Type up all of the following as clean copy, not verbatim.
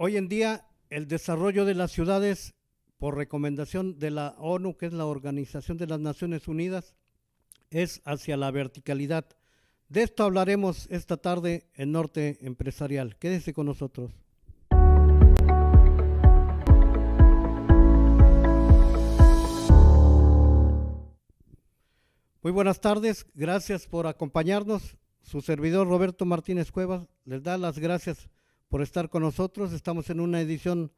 Hoy en día el desarrollo de las ciudades, por recomendación de la ONU, que es la Organización de las Naciones Unidas, es hacia la verticalidad. De esto hablaremos esta tarde en Norte Empresarial. Quédese con nosotros. Muy buenas tardes, gracias por acompañarnos. Su servidor Roberto Martínez Cuevas les da las gracias por estar con nosotros. Estamos en una edición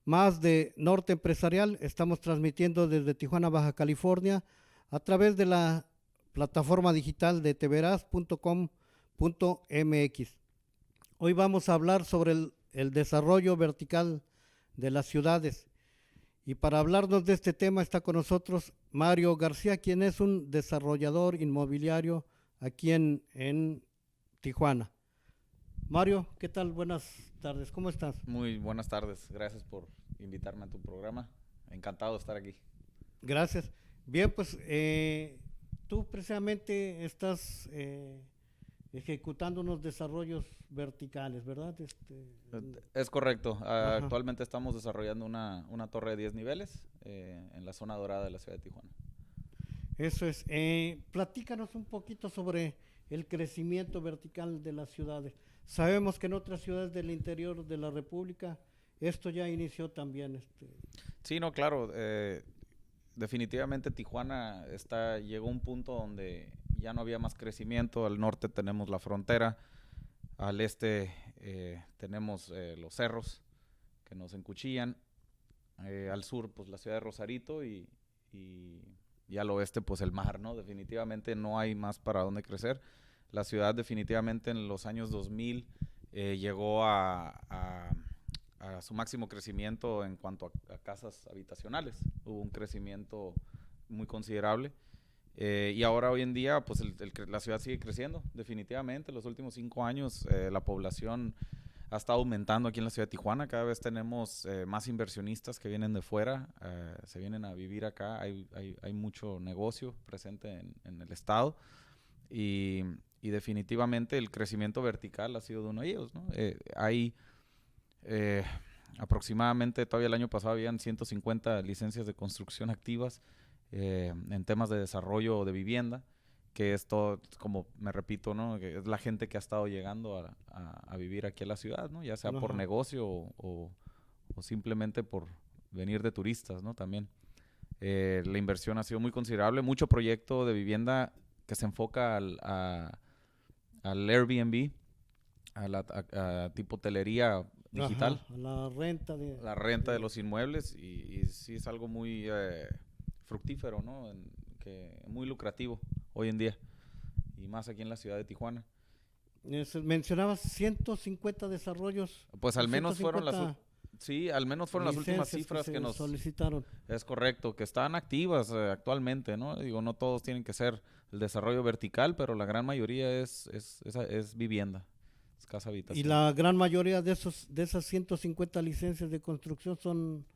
más de Norte Empresarial. Estamos transmitiendo desde Tijuana, Baja California, a través de la plataforma digital de tveraz.com.mx. Hoy vamos a hablar sobre el desarrollo vertical de las ciudades. Y para hablarnos de este tema está con nosotros Mario García, quien es un desarrollador inmobiliario aquí en Tijuana. Mario, ¿qué tal? Buenas tardes, ¿cómo estás? Muy buenas tardes, gracias por invitarme a tu programa. Encantado de estar aquí. Gracias. Bien, pues tú precisamente estás ejecutando unos desarrollos verticales, ¿verdad? Es correcto. Ajá. Actualmente estamos desarrollando una torre de 10 niveles en la zona dorada de la ciudad de Tijuana. Eso es. Platícanos un poquito sobre el crecimiento vertical de las ciudades. Sabemos que en otras ciudades del interior de la República esto ya inició también. Sí, no, claro. Definitivamente Tijuana llegó a un punto donde ya no había más crecimiento. Al norte tenemos la frontera, al este tenemos los cerros que nos encuchillan, al sur pues la ciudad de Rosarito y al oeste pues el mar, ¿no? Definitivamente no hay más para dónde crecer. La ciudad definitivamente en los años 2000 llegó a su máximo crecimiento en cuanto a casas habitacionales. Hubo un crecimiento muy considerable. Y ahora hoy en día pues la ciudad sigue creciendo definitivamente. Los últimos 5 años la población ha estado aumentando aquí en la ciudad de Tijuana. Cada vez tenemos más inversionistas que vienen de fuera, se vienen a vivir acá. Hay mucho negocio presente en el estado y definitivamente el crecimiento vertical ha sido de uno de ellos, ¿no? Aproximadamente todavía el año pasado habían 150 licencias de construcción activas en temas de desarrollo de vivienda, que es todo, como me repito, ¿no? Que es la gente que ha estado llegando a vivir aquí a la ciudad, ¿no? Ya sea por negocio o simplemente por venir de turistas, ¿no? También la inversión ha sido muy considerable, mucho proyecto de vivienda que se enfoca al Airbnb, a tipo hotelería digital. Ajá, la renta de los inmuebles y sí es algo muy fructífero, ¿no? Muy lucrativo hoy en día y más aquí en la ciudad de Tijuana. Mencionabas 150 desarrollos. Pues al menos fueron las últimas cifras que nos solicitaron. Es correcto, que están activas actualmente, ¿no? Digo, no todos tienen que ser el desarrollo vertical, pero la gran mayoría es vivienda, es casa habitación. Y la gran mayoría de esas 150 licencias de construcción son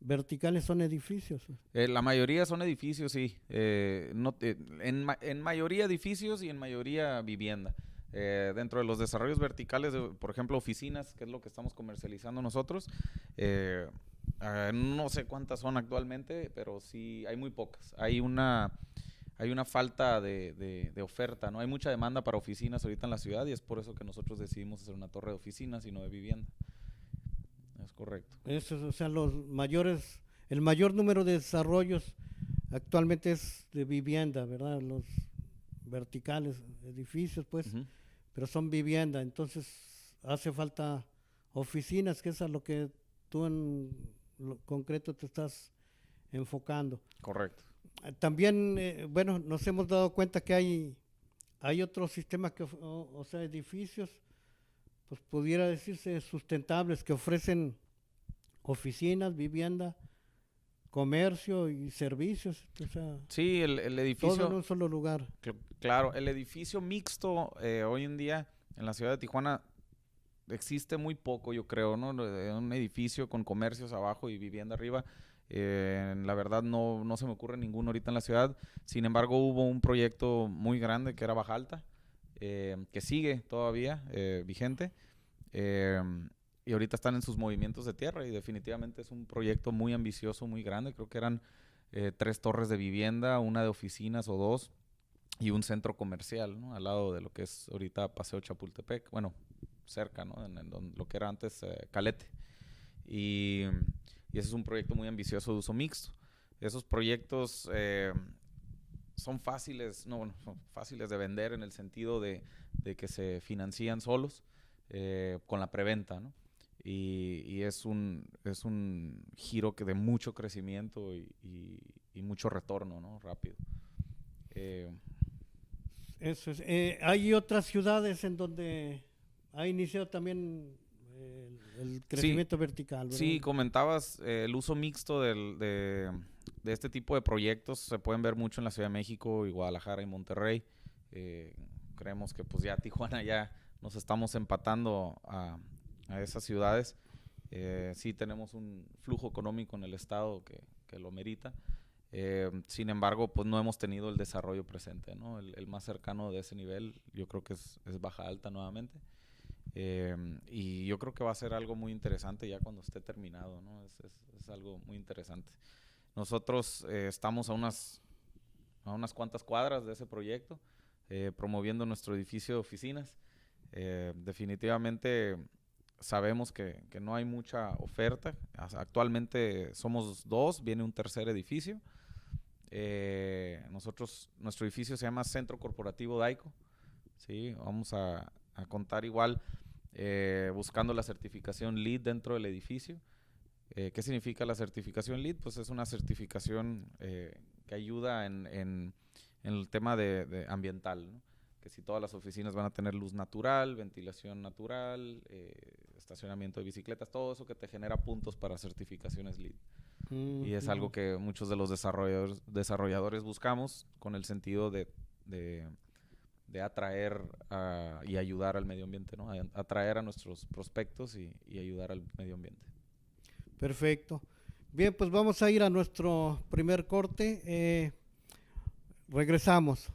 verticales, son edificios. La mayoría son edificios, sí. En mayoría edificios y en mayoría vivienda. Dentro de los desarrollos verticales, por ejemplo, oficinas, que es lo que estamos comercializando nosotros, no sé cuántas son actualmente, pero sí hay muy pocas. Hay una falta de oferta, ¿no? Hay mucha demanda para oficinas ahorita en la ciudad y es por eso que nosotros decidimos hacer una torre de oficinas y no de vivienda. Es correcto. Eso, o sea, el mayor número de desarrollos actualmente es de vivienda, ¿verdad? Los verticales, edificios, pues, pero son vivienda. Entonces, hace falta oficinas, que es a lo que tú en lo concreto te estás enfocando. Correcto. También, bueno, nos hemos dado cuenta que hay otros sistemas o sea, edificios, pues pudiera decirse sustentables, que ofrecen oficinas, vivienda, comercio y servicios. O sea, sí, el edificio. Todo en un solo lugar. Claro, el edificio mixto hoy en día en la ciudad de Tijuana existe muy poco, yo creo, ¿no? Un edificio con comercios abajo y vivienda arriba. La verdad no se me ocurre ninguno ahorita en la ciudad. Sin embargo, hubo un proyecto muy grande que era Baja Alta, que sigue todavía vigente, y ahorita están en sus movimientos de tierra y definitivamente es un proyecto muy ambicioso, muy grande. Creo que eran 3 torres de vivienda, una de oficinas o 2 y un centro comercial, ¿no? Al lado de lo que es ahorita Paseo Chapultepec, bueno, cerca, ¿no? En lo que era antes Calete. Y ese es un proyecto muy ambicioso de uso mixto. Esos proyectos son fáciles, no, bueno, son fáciles de vender en el sentido de que se financian solos con la preventa, ¿no? Y es un giro de mucho crecimiento y mucho retorno, ¿no? Rápido. Eso es. Hay otras ciudades en donde ha iniciado también el crecimiento vertical, ¿verdad? Sí, comentabas el uso mixto de este tipo de proyectos. Se pueden ver mucho en la Ciudad de México y Guadalajara y Monterrey. Creemos que pues ya Tijuana ya nos estamos empatando a esas ciudades. Sí tenemos un flujo económico en el estado que lo merita. Sin embargo, pues no hemos tenido el desarrollo presente, ¿no? El más cercano de ese nivel yo creo que es Baja Alta nuevamente. Y yo creo que va a ser algo muy interesante ya cuando esté terminado, ¿no? Es algo muy interesante. Nosotros estamos a unas cuantas cuadras de ese proyecto, promoviendo nuestro edificio de oficinas. Definitivamente sabemos que no hay mucha oferta. Actualmente somos 2, viene un tercer edificio. Nuestro edificio se llama Centro Corporativo Daico. ¿Sí? Vamos a contar igual buscando la certificación LEED dentro del edificio. ¿Qué significa la certificación LEED? Pues es una certificación que ayuda en el tema de ambiental, ¿no? Que si todas las oficinas van a tener luz natural, ventilación natural, estacionamiento de bicicletas, todo eso que te genera puntos para certificaciones LEED. Y es algo que muchos de los desarrolladores buscamos con el sentido de atraer y ayudar al medio ambiente, ¿no? Atraer a nuestros prospectos y ayudar al medio ambiente. Perfecto. Bien, pues vamos a ir a nuestro primer corte. Regresamos.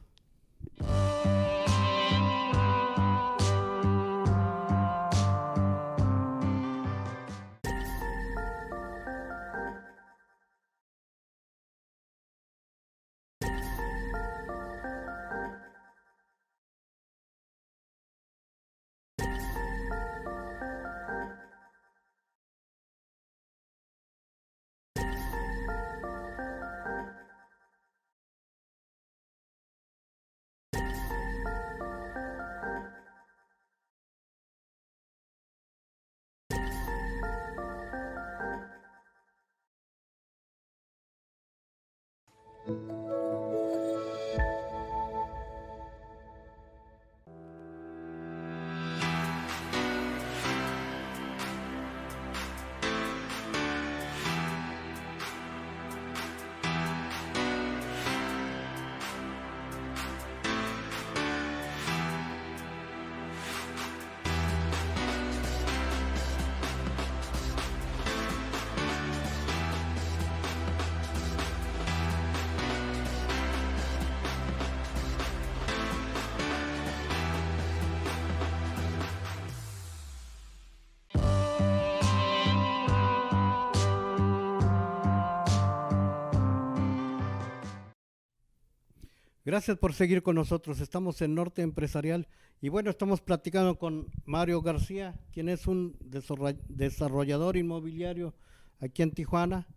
Gracias por seguir con nosotros. Estamos en Norte Empresarial y bueno, estamos platicando con Mario García, quien es un desarrollador inmobiliario aquí en Tijuana.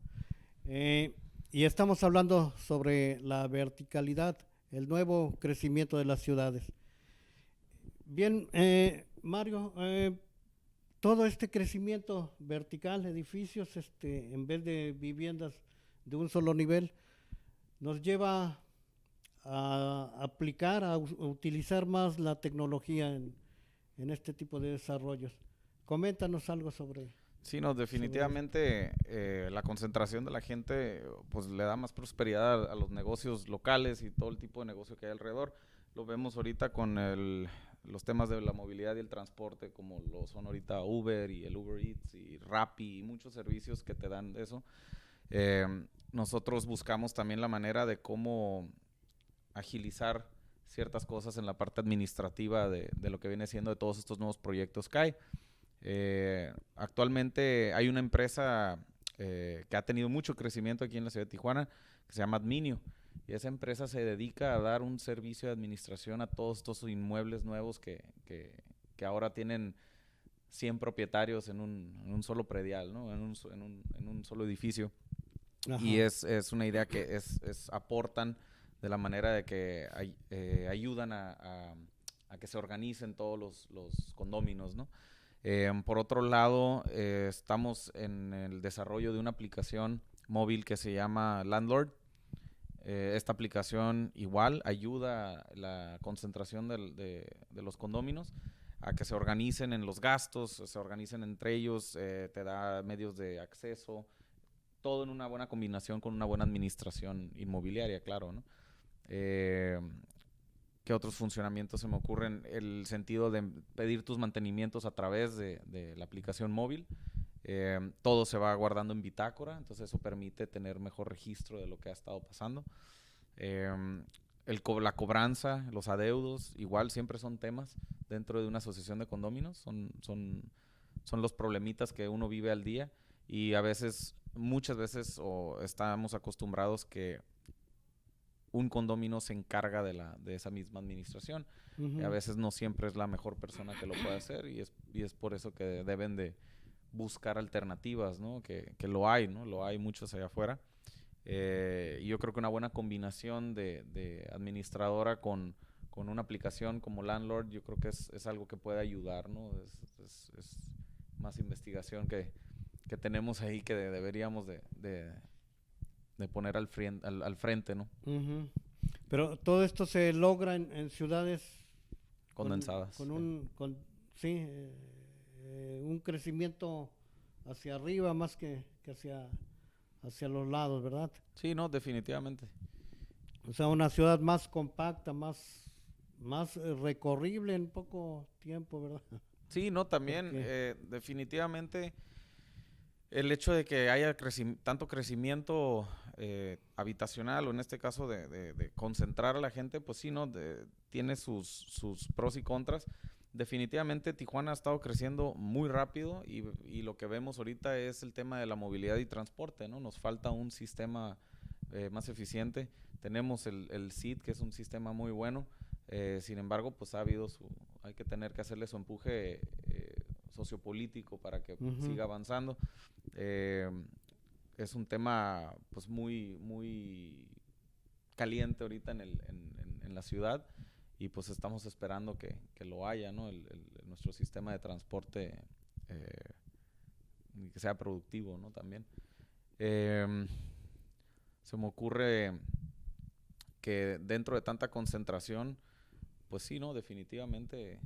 Y estamos hablando sobre la verticalidad, el nuevo crecimiento de las ciudades. Bien, Mario, todo este crecimiento vertical, edificios, en vez de viviendas de un solo nivel, nos lleva a aplicar, a utilizar más la tecnología en este tipo de desarrollos. Coméntanos algo sobre. Sí, no, definitivamente la concentración de la gente pues le da más prosperidad a los negocios locales y todo el tipo de negocio que hay alrededor. Lo vemos ahorita con los temas de la movilidad y el transporte, como lo son ahorita Uber y el Uber Eats y Rappi y muchos servicios que te dan eso. Nosotros buscamos también la manera de cómo agilizar ciertas cosas en la parte administrativa de lo que viene siendo de todos estos nuevos proyectos que hay. Actualmente hay una empresa que ha tenido mucho crecimiento aquí en la ciudad de Tijuana, que se llama Adminio. Y esa empresa se dedica a dar un servicio de administración a todos estos inmuebles nuevos que ahora tienen 100 propietarios en un solo predial, ¿no? En un solo edificio. Ajá. Y es una idea que aportan de la manera de que ayudan a que se organicen todos los condóminos, ¿no? Por otro lado, estamos en el desarrollo de una aplicación móvil que se llama Landlord. Esta aplicación igual ayuda a la concentración de los condóminos a que se organicen en los gastos, se organicen entre ellos, te da medios de acceso, todo en una buena combinación con una buena administración inmobiliaria, claro, ¿no? ¿Qué otros funcionamientos se me ocurren? El sentido de pedir tus mantenimientos a través de la aplicación móvil. Todo se va guardando en bitácora, entonces eso permite tener mejor registro de lo que ha estado pasando. La cobranza, los adeudos, igual siempre son temas dentro de una asociación de condóminos, son los problemitas que uno vive al día y muchas veces estamos acostumbrados que un condomino se encarga de esa misma administración. Uh-huh. Y a veces no siempre es la mejor persona que lo puede hacer y es por eso que deben de buscar alternativas, ¿no? Que lo hay, ¿no? Lo hay muchos allá afuera. Y yo creo que una buena combinación de administradora con una aplicación como Landlord, yo creo que es algo que puede ayudar, ¿no? Es más investigación que tenemos ahí que deberíamos de poner al frente, ¿no? Uh-huh. Pero todo esto se logra en ciudades condensadas. Con un crecimiento hacia arriba más que hacia los lados, ¿verdad? Sí, no, definitivamente. O sea, una ciudad más compacta, más recorrible en poco tiempo, ¿verdad? Sí, no, también definitivamente el hecho de que haya tanto crecimiento habitacional o en este caso de concentrar a la gente, pues sí, ¿no? Tiene sus pros y contras. Definitivamente Tijuana ha estado creciendo muy rápido y lo que vemos ahorita es el tema de la movilidad y transporte, ¿no? Nos falta un sistema más eficiente. Tenemos el CID, que es un sistema muy bueno. Sin embargo, pues hay que tener que hacerle su empuje sociopolítico para que Uh-huh. siga avanzando. Es un tema pues muy, muy caliente ahorita en la ciudad y pues estamos esperando que lo haya, ¿no? Nuestro sistema de transporte que sea productivo, ¿no? También. Se me ocurre que dentro de tanta concentración, pues sí, ¿no? Definitivamente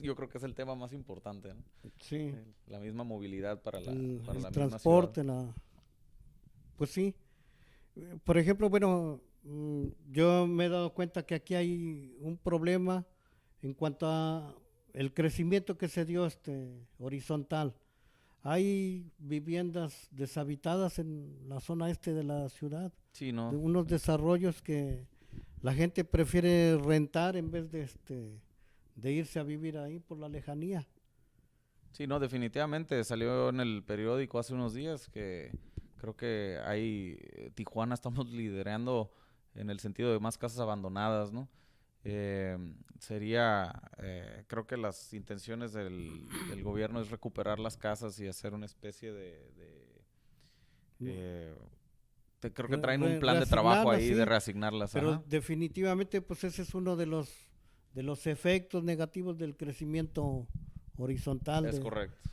yo creo que es el tema más importante, ¿no? Sí. La misma movilidad para la el misma transporte, ciudad. Pues sí. Por ejemplo, bueno, yo me he dado cuenta que aquí hay un problema en cuanto a el crecimiento que se dio horizontal. Hay viviendas deshabitadas en la zona este de la ciudad. Sí, ¿no? De unos desarrollos que la gente prefiere rentar en vez de irse a vivir ahí por la lejanía. Sí, no, definitivamente. Salió en el periódico hace unos días que creo que Tijuana estamos liderando en el sentido de más casas abandonadas, ¿no? Creo que las intenciones del gobierno es recuperar las casas y hacer una especie creo que traen un plan de trabajo ahí, sí, de reasignarlas. Pero ajá. Definitivamente, pues ese es uno de los efectos negativos del crecimiento horizontal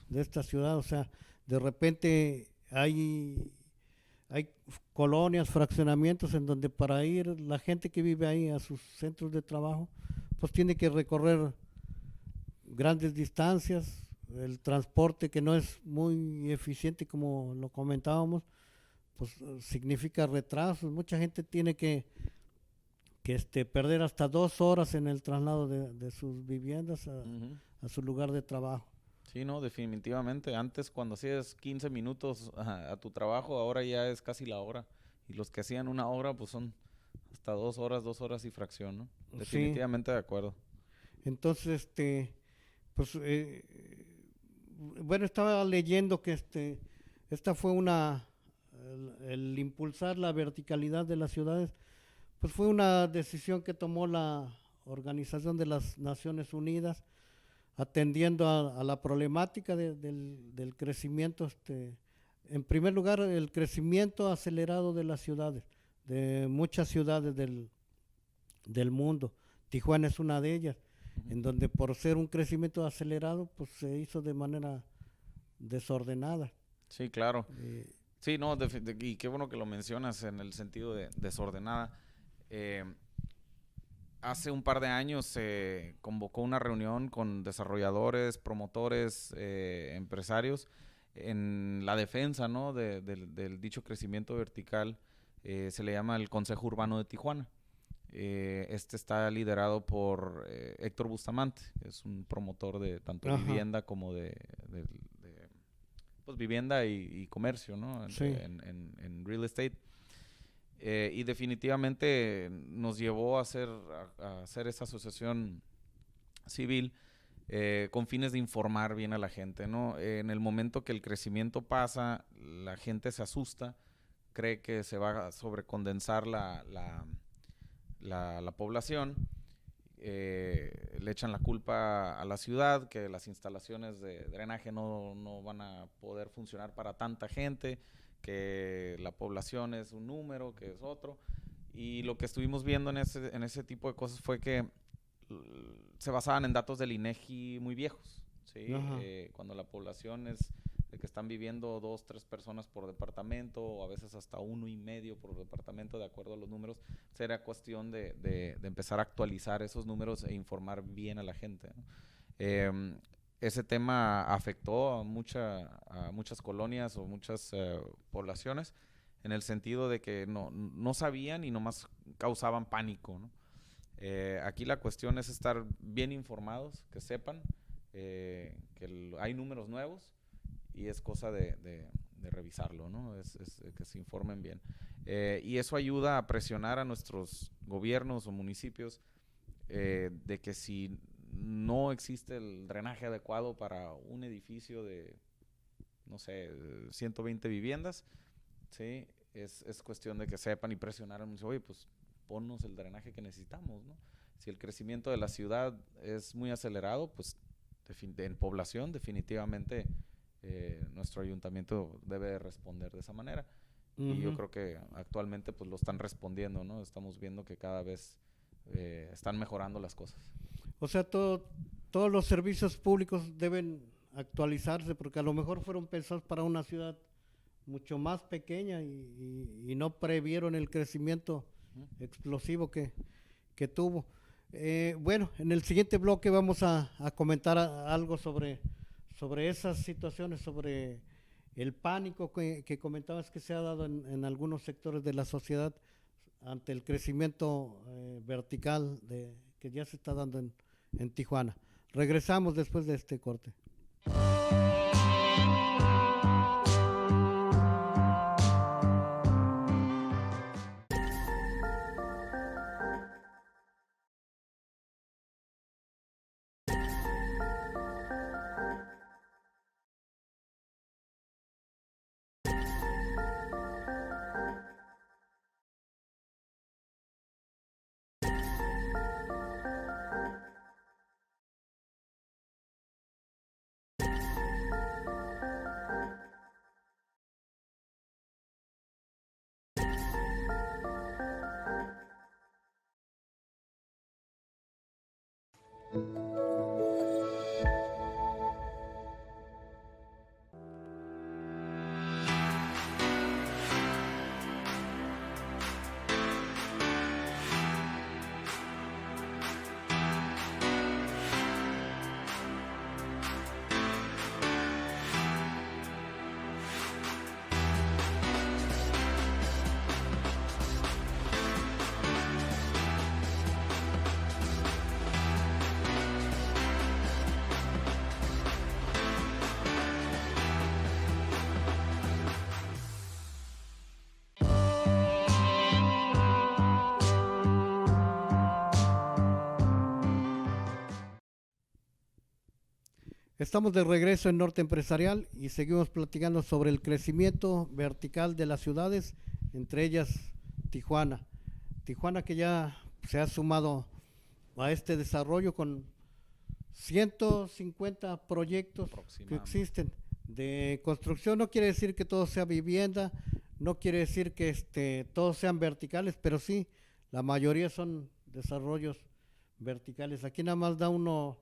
de esta ciudad. O sea, de repente hay colonias, fraccionamientos en donde para ir la gente que vive ahí a sus centros de trabajo, pues tiene que recorrer grandes distancias, el transporte que no es muy eficiente como lo comentábamos, pues significa retrasos. Mucha gente tiene que perder hasta 2 horas en el traslado de sus viviendas a su lugar de trabajo. Sí, no, definitivamente. Antes cuando hacías 15 minutos a tu trabajo, ahora ya es casi la hora. Y los que hacían 1 hora, pues son hasta 2 horas y fracción, ¿no? Definitivamente sí. De acuerdo. Entonces, Pues, bueno, estaba leyendo que esta fue el impulsar la verticalidad de las ciudades, pues fue una decisión que tomó la Organización de las Naciones Unidas, atendiendo a la problemática del crecimiento, en primer lugar, el crecimiento acelerado de las ciudades, de muchas ciudades del mundo. Tijuana es una de ellas, en donde por ser un crecimiento acelerado, pues se hizo de manera desordenada. Sí, claro. Eh, Sí, no, y qué bueno que lo mencionas en el sentido de desordenada. Eh, Hace un par de años se convocó una reunión con desarrolladores, promotores, empresarios en la defensa, ¿no? Del dicho crecimiento vertical. Se le llama el Consejo Urbano de Tijuana. Este está liderado por Héctor Bustamante, que es un promotor de tanto Ajá. vivienda como pues vivienda y comercio, ¿no? Sí. En real estate. Y definitivamente nos llevó a hacer esa asociación civil con fines de informar bien a la gente, ¿no? En el momento que el crecimiento pasa, la gente se asusta, cree que se va a sobrecondensar la población, le echan la culpa a la ciudad, que las instalaciones de drenaje no van a poder funcionar para tanta gente, que la población es un número, que es otro. Y lo que estuvimos viendo en ese tipo de cosas fue que se basaban en datos del INEGI muy viejos, ¿sí? Cuando la población es de que están viviendo 2, 3 personas por departamento, o a veces hasta 1.5 por departamento, de acuerdo a los números, será cuestión de empezar a actualizar esos números e informar bien a la gente, ¿no? Ese tema afectó a muchas colonias o muchas poblaciones, en el sentido de que no sabían y nomás causaban pánico, ¿no? Aquí la cuestión es estar bien informados, que sepan hay números nuevos, y es cosa de revisarlo, ¿no? Es que se informen bien. Y eso ayuda a presionar a nuestros gobiernos o municipios de que si no existe el drenaje adecuado para un edificio de, no sé, 120 viviendas, ¿sí? Es cuestión de que sepan y presionar al municipio, oye, pues ponnos el drenaje que necesitamos, ¿no? Si el crecimiento de la ciudad es muy acelerado, pues en población definitivamente nuestro ayuntamiento debe responder de esa manera. Y yo creo que actualmente pues lo están respondiendo, ¿no? Estamos viendo que cada vez están mejorando las cosas. O sea, todos los servicios públicos deben actualizarse, porque a lo mejor fueron pensados para una ciudad mucho más pequeña y no previeron el crecimiento explosivo que tuvo. Bueno, en el siguiente bloque vamos a comentar algo sobre esas situaciones, sobre el pánico que comentabas que se ha dado en algunos sectores de la sociedad ante el crecimiento vertical que ya se está dando en Tijuana. Regresamos después de este corte. Estamos de regreso en Norte Empresarial y seguimos platicando sobre el crecimiento vertical de las ciudades, entre ellas Tijuana. Tijuana que ya se ha sumado a este desarrollo con 150 proyectos que existen de construcción. No quiere decir que todo sea vivienda, no quiere decir que todos sean verticales, pero sí, la mayoría son desarrollos verticales. Aquí nada más da uno,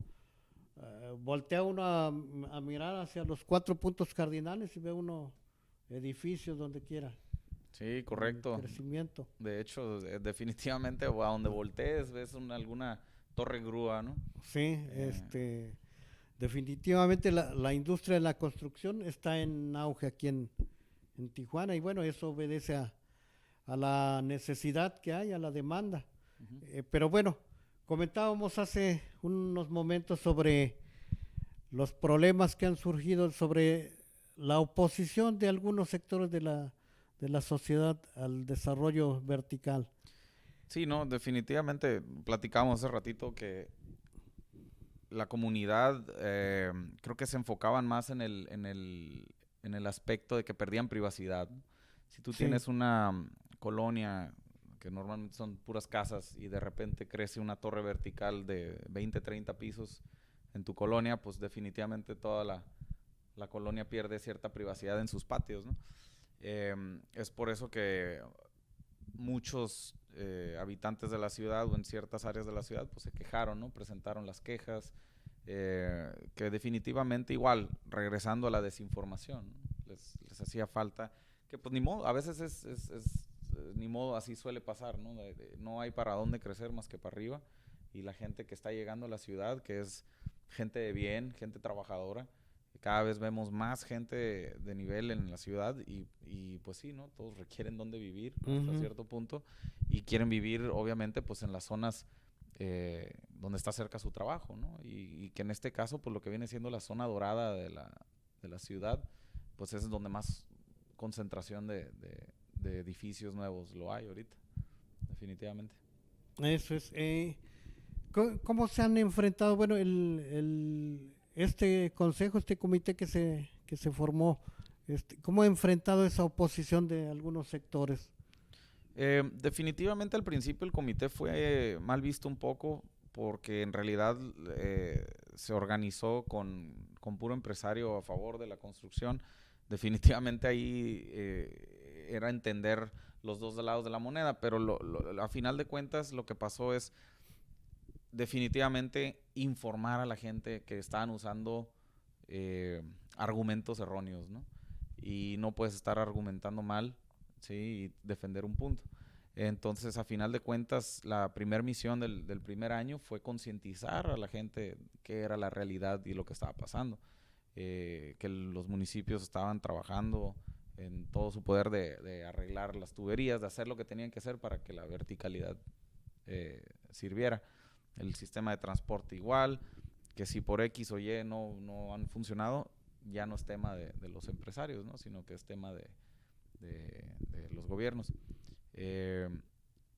voltea uno a mirar hacia los 4 puntos cardinales y ve uno edificios donde quiera. Sí, correcto. Crecimiento. De hecho, definitivamente a donde voltees ves alguna torre grúa, ¿no? Sí, definitivamente la industria de la construcción está en auge aquí en Tijuana y bueno, eso obedece a la necesidad que hay, a la demanda. Pero bueno, comentábamos hace unos momentos sobre los problemas que han surgido, sobre la oposición de algunos sectores de la sociedad al desarrollo vertical. Sí, no, definitivamente platicábamos hace ratito que la comunidad creo que se enfocaban más en el aspecto de que perdían privacidad. Si tú tienes una colonia que normalmente son puras casas y de repente crece una torre vertical de 20, 30 pisos en tu colonia, pues definitivamente toda la colonia pierde cierta privacidad en sus patios, ¿no? Es por eso que muchos habitantes de la ciudad o en ciertas áreas de la ciudad pues se quejaron, ¿no? Presentaron las quejas, que definitivamente igual, regresando a la desinformación, ¿no? les hacía falta, que pues ni modo, a veces es ni modo, así suele pasar, ¿no? No hay para dónde crecer más que para arriba, y la gente que está llegando a la ciudad, que es gente de bien, gente trabajadora, cada vez vemos más gente de nivel en la ciudad y pues sí, ¿no? Todos requieren dónde vivir hasta cierto punto y quieren vivir obviamente pues en las zonas donde está cerca su trabajo, ¿no? Y que en este caso pues lo que viene siendo la zona dorada de la ciudad pues es donde más concentración de edificios nuevos lo hay ahorita, definitivamente. Eso es. ¿Cómo se han enfrentado, bueno, este consejo, este comité que se formó, cómo ha enfrentado esa oposición de algunos sectores? Definitivamente al principio el comité fue mal visto un poco porque en realidad se organizó con puro empresario a favor de la construcción. Definitivamente ahí era entender los dos lados de la moneda, pero a final de cuentas lo que pasó es definitivamente informar a la gente que estaban usando argumentos erróneos, ¿no? Y no puedes estar argumentando mal, ¿sí? Y defender un punto. Entonces, a final de cuentas, la primera misión del primer año fue concientizar a la gente qué era la realidad y lo que estaba pasando. Que los municipios estaban trabajando en todo su poder de arreglar las tuberías, de hacer lo que tenían que hacer para que la verticalidad sirviera. El sistema de transporte igual, que si por X o Y no han funcionado, ya no es tema de los empresarios, ¿no? Sino que es tema de los gobiernos.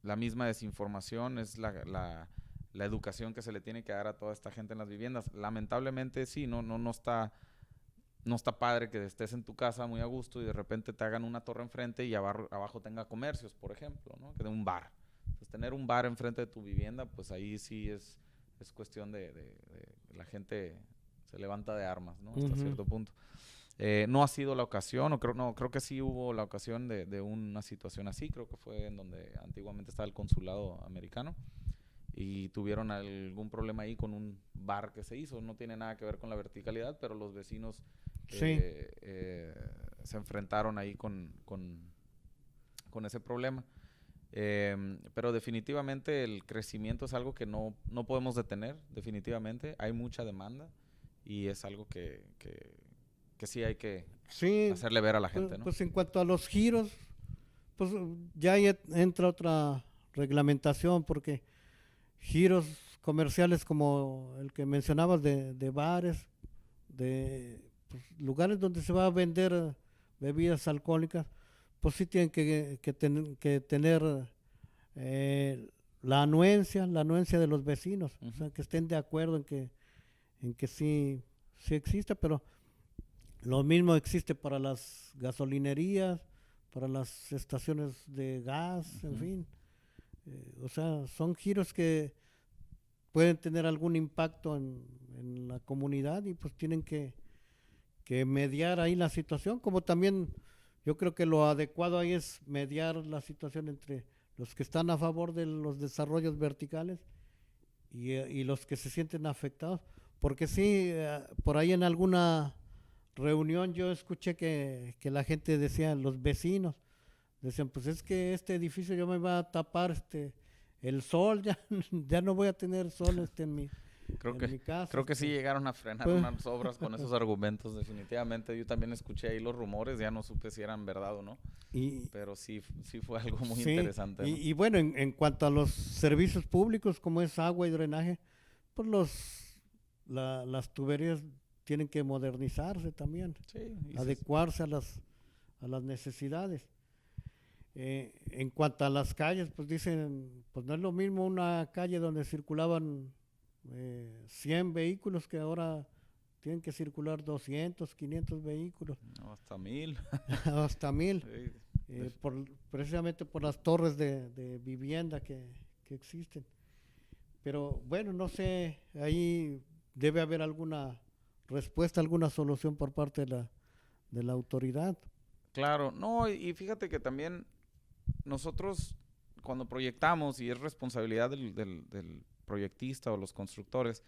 La misma desinformación es la educación que se le tiene que dar a toda esta gente en las viviendas. Lamentablemente sí, no está padre que estés en tu casa muy a gusto y de repente te hagan una torre enfrente y abajo tenga comercios, por ejemplo, ¿no? Que de un bar. Entonces, tener un bar enfrente de tu vivienda, pues ahí sí es cuestión de la gente se levanta de armas, ¿no? Hasta cierto punto. No ha sido la ocasión, creo que sí hubo la ocasión de una situación así, creo que fue en donde antiguamente estaba el consulado americano y tuvieron algún problema ahí con un bar que se hizo, no tiene nada que ver con la verticalidad, pero los vecinos se enfrentaron ahí con ese problema. Pero definitivamente el crecimiento es algo que no podemos detener, definitivamente, hay mucha demanda y es algo que sí hay que hacerle ver a la gente, ¿no? Pues en cuanto a los giros, pues ya entra otra reglamentación porque giros comerciales como el que mencionabas de bares, de lugares donde se va a vender bebidas alcohólicas, pues sí tienen que tener la anuencia de los vecinos, o sea, que estén de acuerdo en que sí sí existe, pero lo mismo existe para las gasolinerías, para las estaciones de gas, en fin. O sea, son giros que pueden tener algún impacto en la comunidad y pues tienen que mediar ahí la situación, como también yo creo que lo adecuado ahí es mediar la situación entre los que están a favor de los desarrollos verticales y los que se sienten afectados, porque sí, por ahí en alguna reunión yo escuché que la gente decía, los vecinos, decían, pues es que este edificio yo me va a tapar el sol, ya, ya no voy a tener sol en mi casa. Creo que sí llegaron a frenar pues, unas obras con esos argumentos, definitivamente. Yo también escuché ahí los rumores, ya no supe si eran verdad o no, pero sí fue algo muy interesante, ¿no? Y bueno, en cuanto a los servicios públicos, como es agua y drenaje, pues las tuberías tienen que modernizarse también, adecuarse a las necesidades. En cuanto a las calles, pues dicen, pues no es lo mismo una calle donde circulaban 100 vehículos que ahora tienen que circular 200, 500 vehículos. No, hasta 1000. Hasta 1000. Precisamente por las torres de vivienda que existen. Pero bueno, no sé, ahí debe haber alguna respuesta, alguna solución por parte de la autoridad. Claro, no, y fíjate que también nosotros cuando proyectamos, y es responsabilidad del proyectista o los constructores,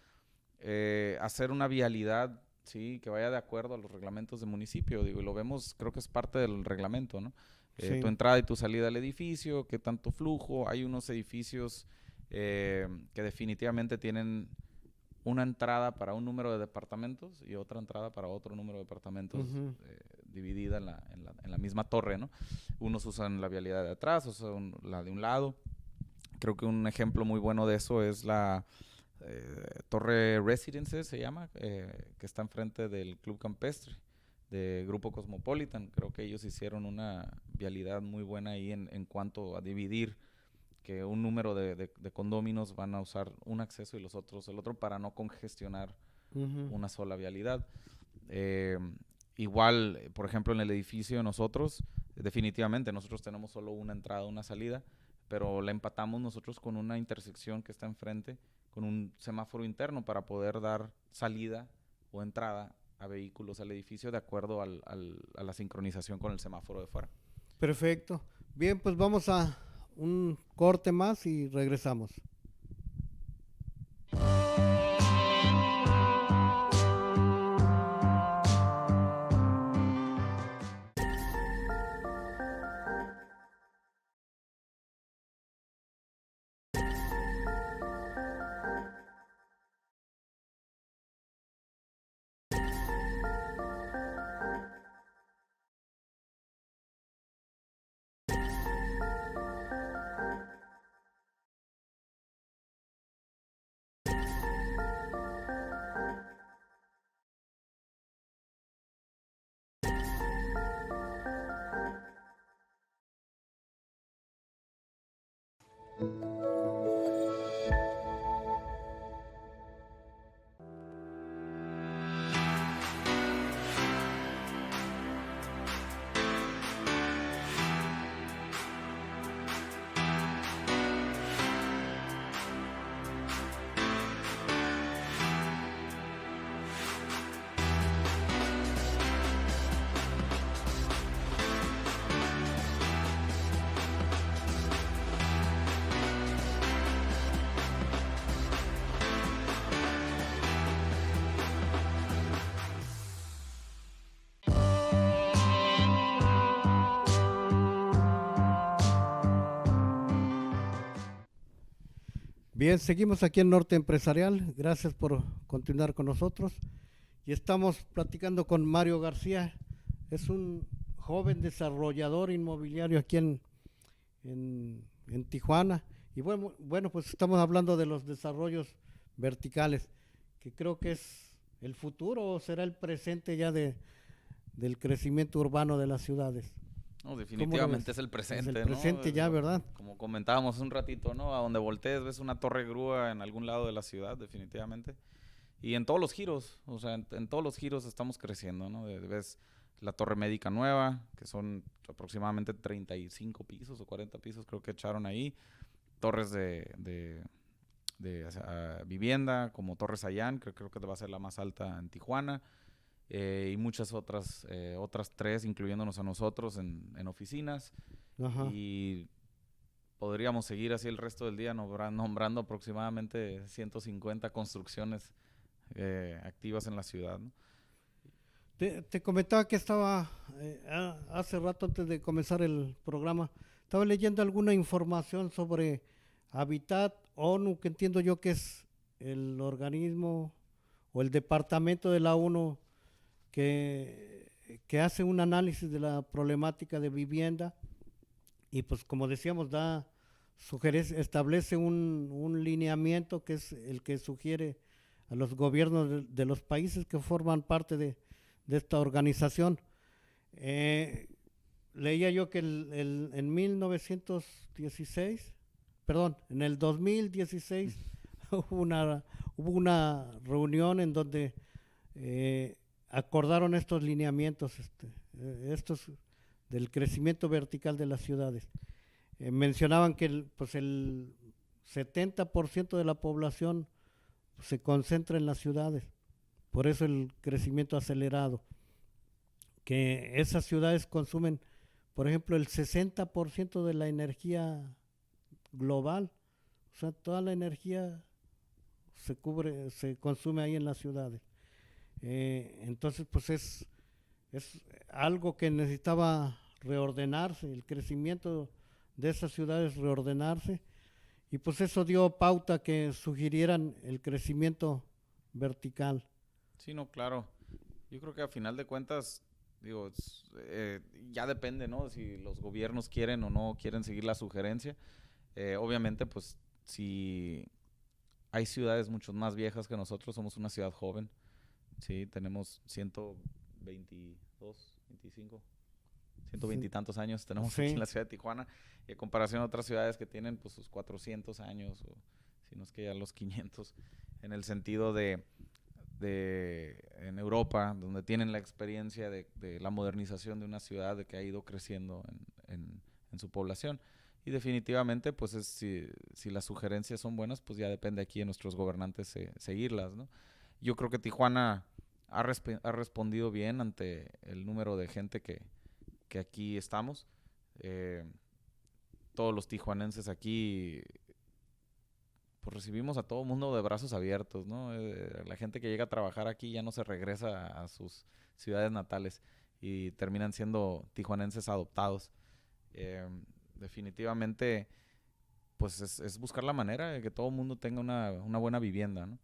hacer una vialidad, sí, que vaya de acuerdo a los reglamentos del municipio, digo, y lo vemos, creo que es parte del reglamento, ¿no? Sí. Tu entrada y tu salida al edificio, qué tanto flujo, hay unos edificios que definitivamente tienen una entrada para un número de departamentos y otra entrada para otro número de departamentos, dividida en la misma torre, ¿no? Unos usan la vialidad de atrás, usan la de un lado. Creo que un ejemplo muy bueno de eso es la Torre Residences, se llama, que está enfrente del Club Campestre de Grupo Cosmopolitan. Creo que ellos hicieron una vialidad muy buena ahí en cuanto a dividir, que un número de condóminos van a usar un acceso y los otros el otro, para no congestionar una sola vialidad. Igual, por ejemplo, en el edificio nosotros, definitivamente, nosotros tenemos solo una entrada, una salida, pero la empatamos nosotros con una intersección que está enfrente, con un semáforo interno para poder dar salida o entrada a vehículos al edificio de acuerdo a la sincronización con el semáforo de fuera. Perfecto. Bien, pues vamos a un corte más y regresamos. Bien, seguimos aquí en Norte Empresarial. Gracias por continuar con nosotros. Y estamos platicando con Mario García. Es un joven desarrollador inmobiliario aquí en Tijuana. Y bueno, pues estamos hablando de los desarrollos verticales, que creo que es el futuro o será el presente ya del crecimiento urbano de las ciudades. No, definitivamente es el presente, ¿no? Es el presente, ¿no? Ya, ¿verdad? Como comentábamos un ratito, ¿no? A donde voltees ves una torre grúa en algún lado de la ciudad, definitivamente. Y en todos los giros, o sea, en todos los giros estamos creciendo, ¿no? Ves la Torre Médica nueva, que son aproximadamente 35 pisos o 40 pisos, creo que echaron ahí. Torres de vivienda, como Torres Ayán, que creo que va a ser la más alta en Tijuana. Y muchas otras 3, incluyéndonos a nosotros en oficinas. Ajá. Y podríamos seguir así el resto del día nombrando aproximadamente 150 construcciones activas en la ciudad, ¿no? Te comentaba que estaba, hace rato antes de comenzar el programa, estaba leyendo alguna información sobre Habitat ONU, que entiendo yo que es el organismo o el departamento de la ONU que hace un análisis de la problemática de vivienda y pues como decíamos, establece un lineamiento que es el que sugiere a los gobiernos de los países que forman parte de esta organización. Leía yo que en 1916, perdón, en el 2016 hubo una reunión en donde acordaron estos lineamientos, estos del crecimiento vertical de las ciudades. Mencionaban que el 70% de la población se concentra en las ciudades, por eso el crecimiento acelerado, que esas ciudades consumen, por ejemplo, el 60% de la energía global, o sea, toda la energía se consume ahí en las ciudades. Entonces, pues es algo que necesitaba reordenarse, el crecimiento de esas ciudades reordenarse, y pues eso dio pauta que sugirieran el crecimiento vertical. Sí, no, claro. Yo creo que a final de cuentas, digo, ya depende, ¿no? Si los gobiernos quieren o no quieren seguir la sugerencia. Obviamente, pues, si hay ciudades mucho más viejas que nosotros, somos una ciudad joven, sí, tenemos 122, 25, 120 y tantos años tenemos Sí. aquí en la ciudad de Tijuana, y en comparación a otras ciudades que tienen pues sus 400 años, o si no es que ya los 500, en el sentido de en Europa, donde tienen la experiencia de la modernización de una ciudad, de que ha ido creciendo en su población. Y definitivamente, pues si las sugerencias son buenas, pues ya depende aquí de nuestros gobernantes seguirlas, ¿no? Yo creo que Tijuana ha respondido bien ante el número de gente que aquí estamos. Todos los tijuanenses aquí pues recibimos a todo el mundo de brazos abiertos, ¿no? La gente que llega a trabajar aquí ya no se regresa a sus ciudades natales y terminan siendo tijuanenses adoptados. Definitivamente, pues es buscar la manera de que todo el mundo tenga una buena vivienda, ¿no?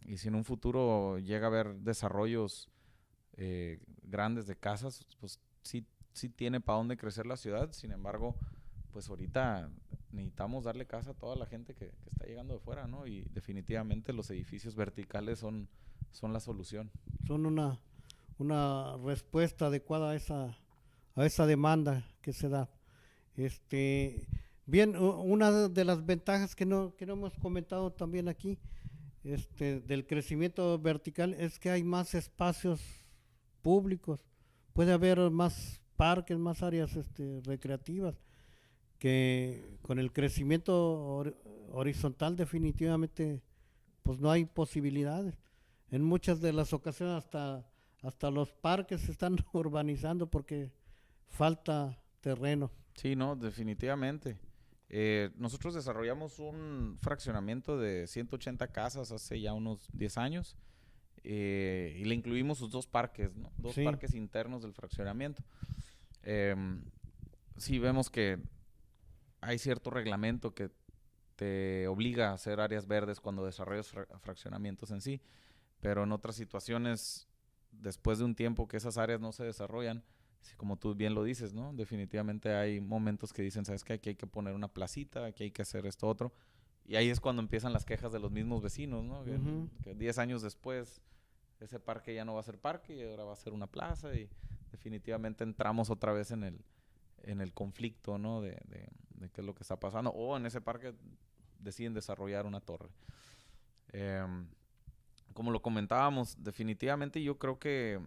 Y si en un futuro llega a haber desarrollos grandes de casas, pues sí tiene para dónde crecer la ciudad. Sin embargo, pues ahorita necesitamos darle casa a toda la gente que está llegando de fuera, ¿no? Y definitivamente los edificios verticales son la solución. Son una respuesta adecuada a esa demanda que se da. Bien, una de las ventajas que no hemos comentado también aquí, del crecimiento vertical, es que hay más espacios públicos, puede haber más parques, más áreas recreativas, que con el crecimiento horizontal definitivamente pues no hay posibilidades. En muchas de las ocasiones hasta los parques se están urbanizando porque falta terreno. Sí, no, definitivamente. Nosotros desarrollamos un fraccionamiento de 180 casas hace ya unos 10 años y le incluimos sus 2 parques, ¿no? Dos Sí. parques internos del fraccionamiento. Sí vemos que hay cierto reglamento que te obliga a hacer áreas verdes cuando desarrollas fraccionamientos en sí, pero en otras situaciones, después de un tiempo que esas áreas no se desarrollan, como tú bien lo dices, ¿no? Definitivamente hay momentos que dicen, ¿sabes qué? Aquí hay que poner una placita, aquí hay que hacer esto otro. Y ahí es cuando empiezan las quejas de los mismos vecinos, ¿no? Que 10 años después ese parque ya no va a ser parque y ahora va a ser una plaza, y definitivamente entramos otra vez en el conflicto, ¿no? De qué es lo que está pasando. O en ese parque deciden desarrollar una torre. como lo comentábamos, definitivamente yo creo que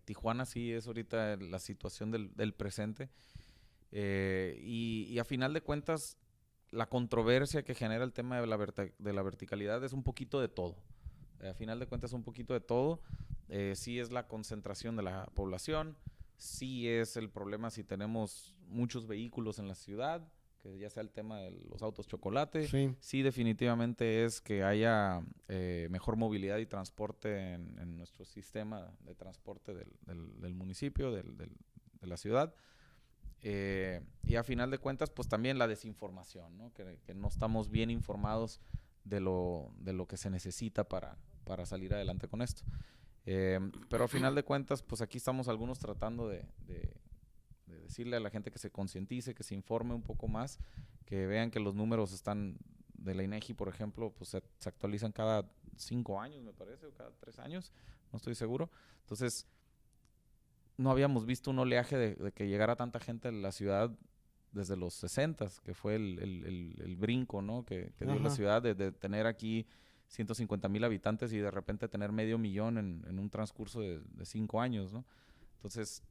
Tijuana sí es ahorita la situación del presente. Y a final de cuentas, la controversia que genera el tema de la verticalidad es un poquito de todo. A final de cuentas, un poquito de todo. Sí es la concentración de la población, sí es el problema si tenemos muchos vehículos en la ciudad, que ya sea el tema de los autos chocolate. Sí definitivamente es que haya mejor movilidad y transporte en nuestro sistema de transporte del municipio, de la ciudad. Y a final de cuentas, pues también la desinformación, ¿no? Que no estamos bien informados de lo que se necesita para salir adelante con esto. Pero a final de cuentas, pues aquí estamos algunos tratando de decirle a la gente que se concientice, que se informe un poco más, que vean que los números están de la INEGI, por ejemplo, pues se actualizan cada 5 años, me parece, o cada 3 años, no estoy seguro. Entonces, no habíamos visto un oleaje de que llegara tanta gente a la ciudad desde los 60s, que fue el brinco, ¿no? Que dio la ciudad de tener aquí 150,000 habitantes y de repente tener 500,000 en un transcurso de 5 años, ¿no? Entonces,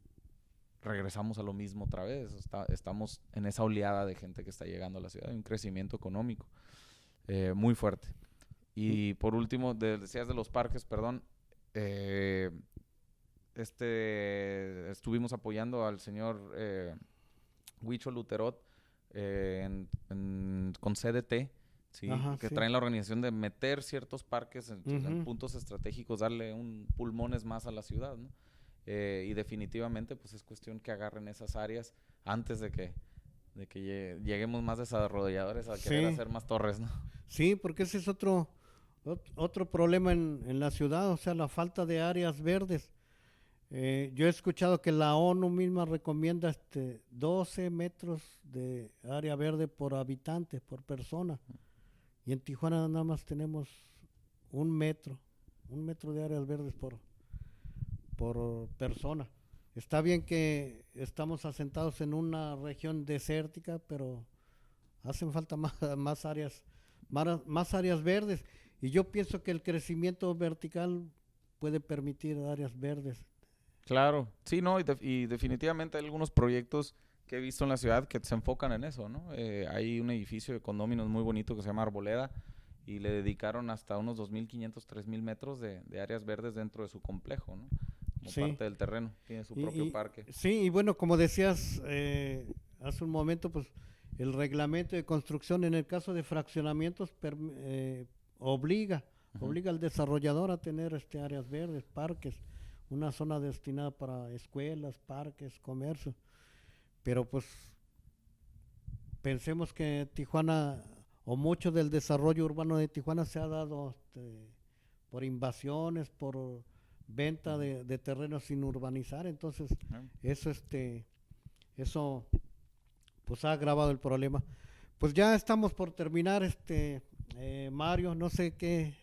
regresamos a lo mismo otra vez. Estamos en esa oleada de gente que está llegando a la ciudad, un crecimiento económico muy fuerte. Y por último, decías de los parques, perdón, estuvimos apoyando al señor Huicho Luterot con CDT, ¿sí? Que traen la organización de meter ciertos parques en puntos estratégicos, darle un pulmones más a la ciudad, ¿no? Y definitivamente pues es cuestión que agarren esas áreas antes de que lleguemos más desarrolladores a querer hacer más torres, ¿no? Sí, porque ese es otro problema en la ciudad, o sea, la falta de áreas verdes. Yo he escuchado que la ONU misma recomienda 12 metros de área verde por habitante, por persona. Y en Tijuana nada más tenemos 1 metro de áreas verdes por persona. Está bien que estamos asentados en una región desértica, pero hacen falta más áreas verdes. Y yo pienso que el crecimiento vertical puede permitir áreas verdes. Claro, sí, no, y definitivamente hay algunos proyectos que he visto en la ciudad que se enfocan en eso, ¿no? Hay un edificio de condóminos muy bonito que se llama Arboleda y le dedicaron hasta unos 2,500, 3,000 metros de áreas verdes dentro de su complejo, ¿no? Como parte del terreno, tiene su propio parque. Sí, y bueno, como decías hace un momento, pues el reglamento de construcción en el caso de fraccionamientos obliga al desarrollador a tener áreas verdes, parques, una zona destinada para escuelas, parques, comercio. Pero pues pensemos que Tijuana, o mucho del desarrollo urbano de Tijuana se ha dado por invasiones, por venta de terrenos sin urbanizar. Entonces eso pues ha agravado el problema. Pues ya estamos por terminar, Mario, no sé qué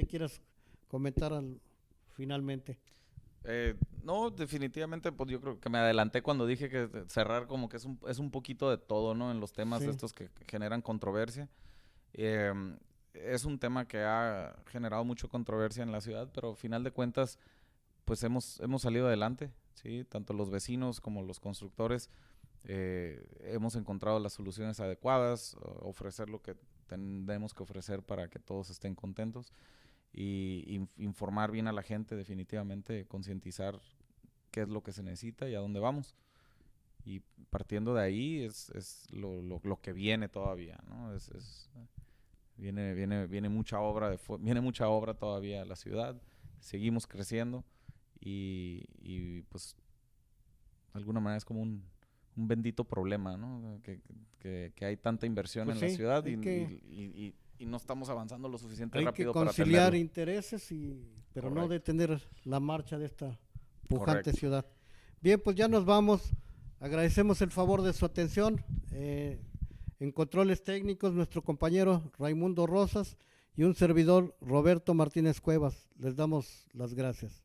quieras comentar finalmente. No, definitivamente, pues yo creo que me adelanté cuando dije que cerrar como que es un poquito de todo, ¿no? En los temas estos que generan controversia. Es un tema que ha generado mucha controversia en la ciudad, pero al final de cuentas, pues hemos salido adelante, ¿sí? Tanto los vecinos como los constructores hemos encontrado las soluciones adecuadas, ofrecer lo que tenemos que ofrecer para que todos estén contentos. Y informar bien a la gente, definitivamente, concientizar qué es lo que se necesita y a dónde vamos. Y partiendo de ahí es lo que viene todavía, ¿no? Viene mucha obra todavía a la ciudad, seguimos creciendo y pues de alguna manera es como un bendito problema, ¿no? Que hay tanta inversión en la ciudad y no estamos avanzando lo suficiente rápido para Hay que conciliar intereses, pero no detener la marcha de esta pujante ciudad. Bien, pues ya nos vamos. Agradecemos el favor de su atención. En controles técnicos, nuestro compañero Raimundo Rosas y un servidor Roberto Martínez Cuevas. Les damos las gracias.